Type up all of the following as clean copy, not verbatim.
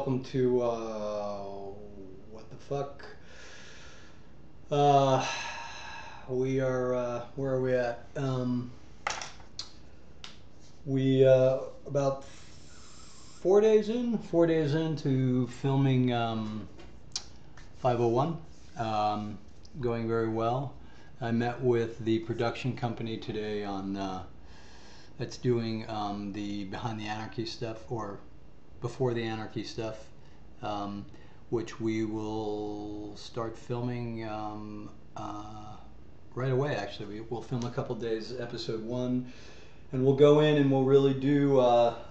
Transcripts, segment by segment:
welcome to what the fuck? We are where are we at? We about 4 days into filming 501. Going very well. I met with the production company today on that's doing the Behind the Anarchy stuff, or Before the Anarchy stuff, which we will start filming right away. Actually, we'll film a couple days, episode 1, and we'll go in and we'll really do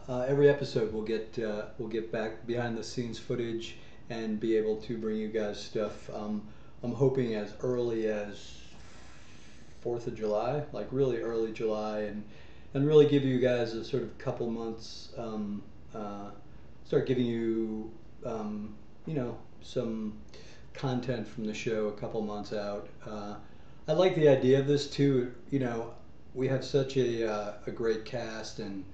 every episode. We'll get back behind the scenes footage and be able to bring you guys stuff. I'm hoping as early as 4th of July, like really early July, and really give you guys a sort of couple months. Start giving you, some content from the show a couple months out. I like the idea of this too. We have such a great cast, and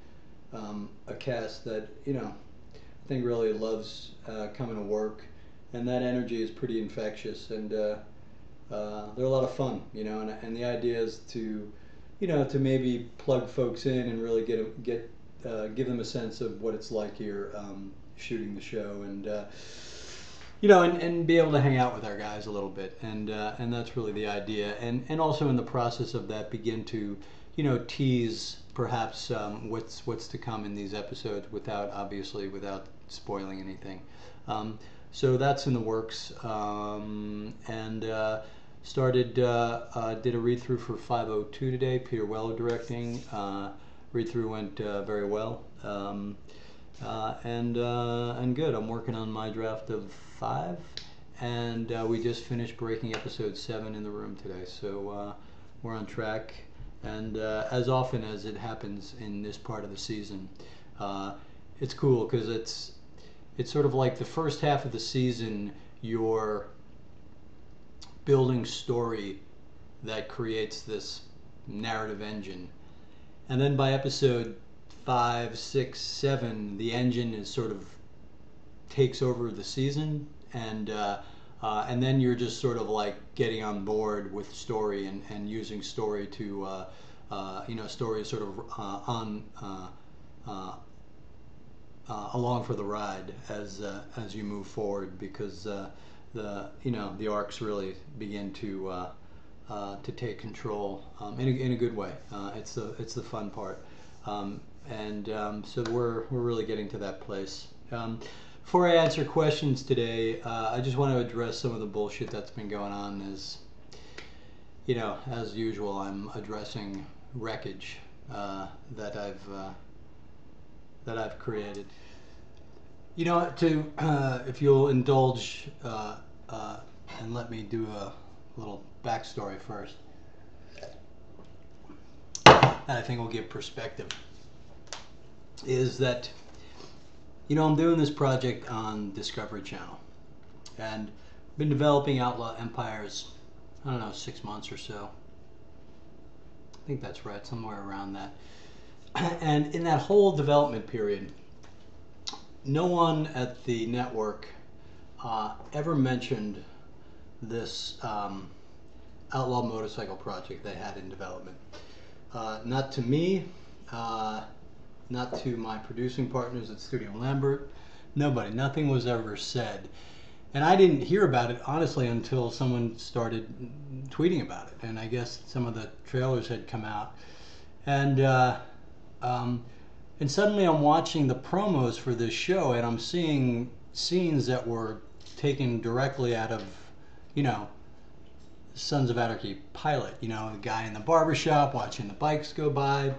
a cast that I think really loves coming to work, and that energy is pretty infectious, and they're a lot of fun. And the idea is to maybe plug folks in and really give them a sense of what it's like here shooting the show, and and be able to hang out with our guys a little bit, and that's really the idea, and also in the process of that begin to tease perhaps what's to come in these episodes without spoiling anything. So that's in the works, and did a read through for 502 today. Peter Weller directing. Read through went very well, and good. I'm working on my draft of 5, and we just finished breaking episode 7 in the room today. So we're on track, and as often as it happens in this part of the season, it's cool because it's sort of like the first half of the season you're building story that creates this narrative engine. And then by episode 5, 6, 7, the engine is sort of takes over the season, and then you're just sort of like getting on board with story and using story to story is sort of along for the ride as you move forward, because the arcs really begin to take control in a good way. It's the fun part, so we're really getting to that place. Before I answer questions today, I just want to address some of the bullshit that's been going on. As usual, I'm addressing wreckage that I've created. If you'll indulge and let me do a little backstory first, that I think will give perspective, is that I'm doing this project on Discovery Channel, and been developing Outlaw Empires, 6 months or so. I think that's right, somewhere around that. And in that whole development period, no one at the network ever mentioned this outlaw motorcycle project they had in development. Not to me, not to my producing partners at Studio Lambert. Nobody. Nothing was ever said. And I didn't hear about it, honestly, until someone started tweeting about it. And I guess some of the trailers had come out. And suddenly I'm watching the promos for this show, and I'm seeing scenes that were taken directly out of, Sons of Anarchy pilot. The guy in the barbershop watching the bikes go by.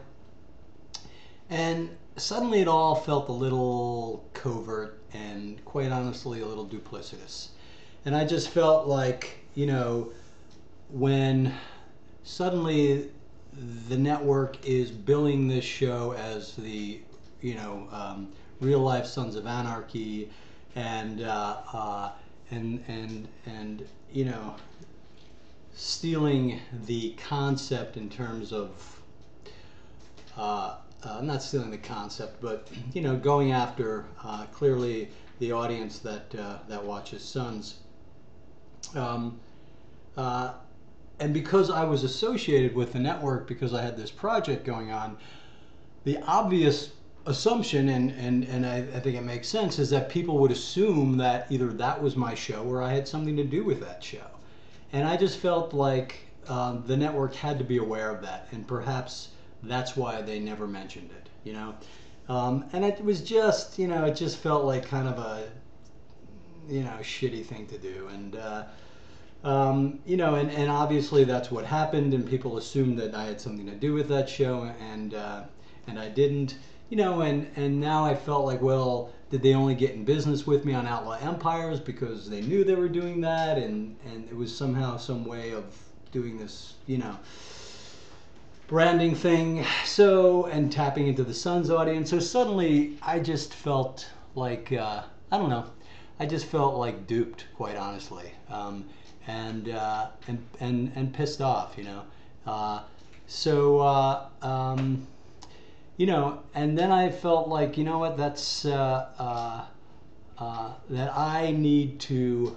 And suddenly it all felt a little covert and, quite honestly, a little duplicitous. And I just felt like, when suddenly the network is billing this show as the, real life Sons of Anarchy, and stealing the concept in terms of not stealing the concept, but going after clearly the audience that that watches Sons. Um, and because I was associated with the network, because I had this project going on, the obvious assumption, and I think it makes sense, is that people would assume that either that was my show or I had something to do with that show. And I just felt like the network had to be aware of that, and perhaps that's why they never mentioned it, you know. And it was just, you know, it just felt like kind of a, you know, shitty thing to do. And you know, and obviously that's what happened, and people assumed that I had something to do with that show, and I didn't, you know, and now I felt like, well, did they only get in business with me on Outlaw Empires because they knew they were doing that, and it was somehow some way of doing this, you know, branding thing, so, and tapping into the Suns audience. So suddenly I just felt like, I don't know, I just felt like duped, quite honestly. And pissed off, you know. You know, and then I felt like, you know what, that's that I need to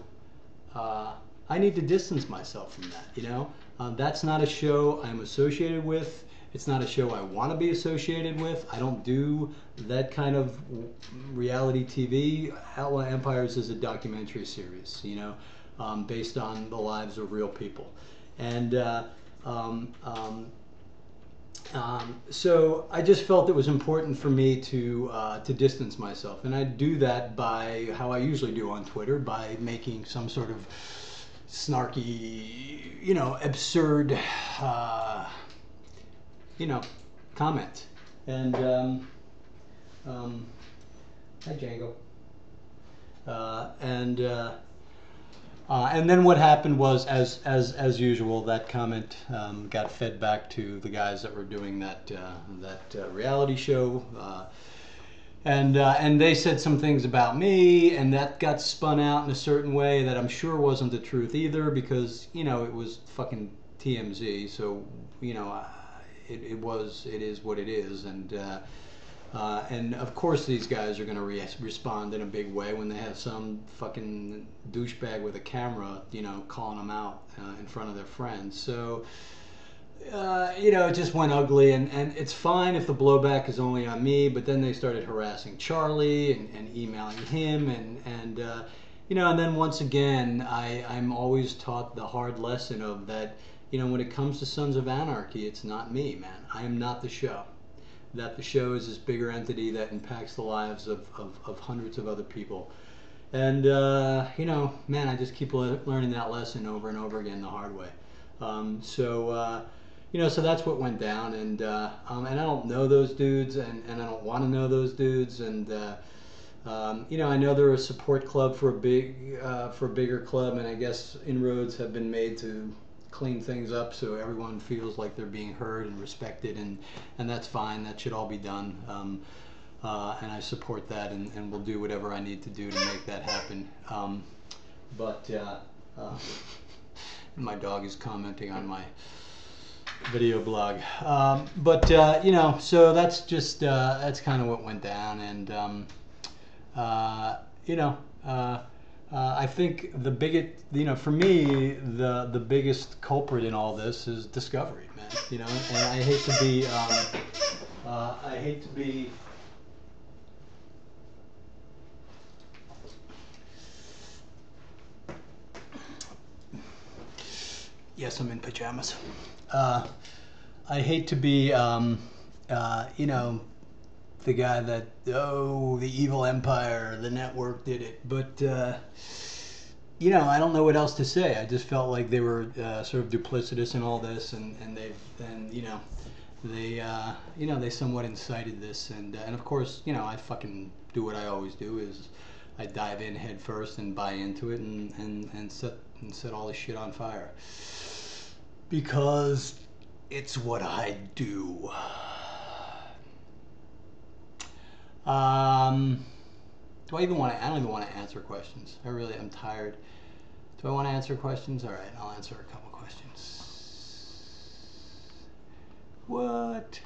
distance myself from that, you know. That's not a show I'm associated with. It's not a show I want to be associated with. I don't do that kind of reality TV. Outlaw Empires is a documentary series, you know, based on the lives of real people. And so I just felt it was important for me to distance myself, and I do that by how I usually do on Twitter, by making some sort of snarky, you know, absurd, you know, comment. And hi Django. And then what happened was, as usual, that comment got fed back to the guys that were doing that reality show, and they said some things about me, and that got spun out in a certain way that I'm sure wasn't the truth either, because, you know, it was fucking TMZ, so, you know, it is what it is, and of course these guys are going to respond in a big way when they have some fucking douchebag with a camera, you know, calling them out in front of their friends. So, you know, it just went ugly, and it's fine if the blowback is only on me, but then they started harassing Charlie and emailing him, and you know, and then once again, I'm always taught the hard lesson of that, you know, when it comes to Sons of Anarchy, it's not me, man. I am not the show. That the show is this bigger entity that impacts the lives of hundreds of other people. And, you know, man, I just keep learning that lesson over and over again the hard way. You know, so that's what went down. And I don't know those dudes, and I don't want to know those dudes. And, you know, I know they're a support club for a bigger club, and I guess inroads have been made to clean things up so everyone feels like they're being heard and respected, and that's fine. That should all be done, and I support that, and will do whatever I need to do to make that happen. My dog is commenting on my video blog, you know, so that's just that's kind of what went down, and you know, I think the biggest, you know, for me, the biggest culprit in all this is Discovery, man. You know, and I hate to be, yes, I'm in pajamas. I hate to be, you know, the guy that, oh, the evil empire, the network did it, but you know, I don't know what else to say. I just felt like they were sort of duplicitous in all this, and you know, you know, they somewhat incited this, and of course, you know, I fucking do what I always do, is I dive in head first and buy into it, and set all this shit on fire, because it's what I do. Do I even want to? I don't even want to answer questions. I'm tired. Do I want to answer questions? All right, I'll answer a couple questions. What?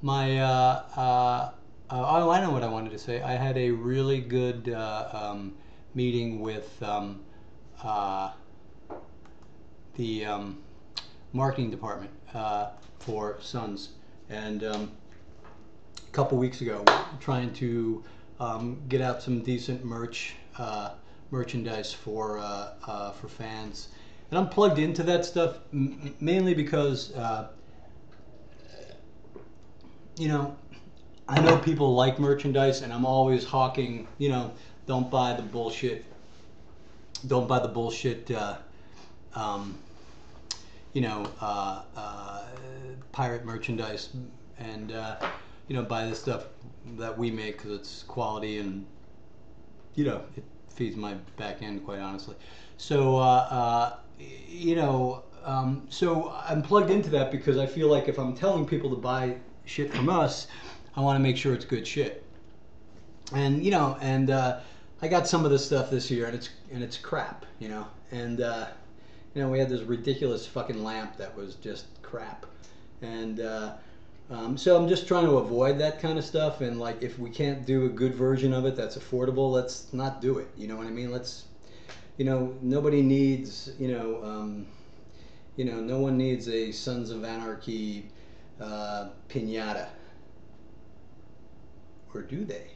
my oh, I know what I wanted to say. I had a really good meeting with the marketing department for Suns, and a couple weeks ago, trying to get out some decent merchandise for fans, and I'm plugged into that stuff mainly because you know, I know people like merchandise, and I'm always hawking, don't buy the bullshit. Don't buy the bullshit. Um, pirate merchandise, and buy the stuff that we make because it's quality, and it feeds my back end, quite honestly. So so I'm plugged into that because I feel like if I'm telling people to buy shit from us, I want to make sure it's good shit. And I got some of this stuff this year, and it's crap, and we had this ridiculous fucking lamp that was just crap, and so I'm just trying to avoid that kind of stuff. And like, if we can't do a good version of it that's affordable, let's not do it. You know what I mean? Nobody needs, no one needs a Sons of Anarchy pinata, or do they?